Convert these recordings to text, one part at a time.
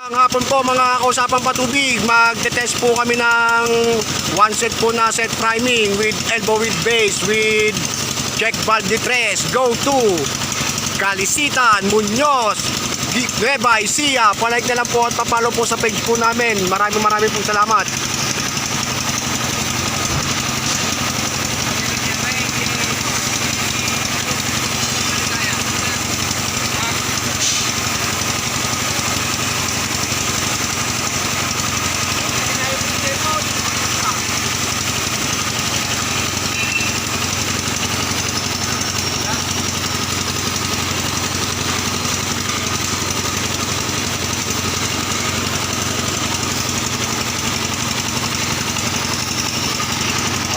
Ang hapon po mga kausapang patubig, magte-test po kami ng one set po na set priming with elbow width base with check valve detress. Go to Calisitan, Muñoz, Nueva Ecija. Palike na lang po at papalo po sa page po namin. Maraming pong salamat.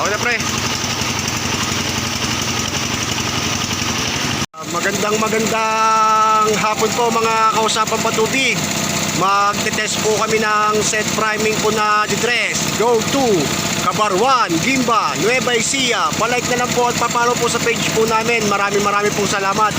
Okay na pre. Magandang hapon po mga kausapang patubig. Magte-test po kami ng set priming po na detress. Go to Cabarwan, Gimba, Nueva Ecija. Palike na lang po at papalo po sa page po namin. Maraming pong salamat.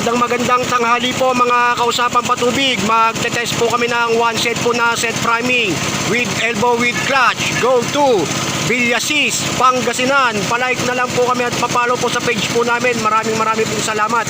Magandang tanghali po mga kausapang patubig. Magte-test po kami ng one set po na set priming with elbow width clutch. Go to Villasis, Pangasinan. Palike na lang po kami at papalo po sa page po namin. Maraming pong salamat.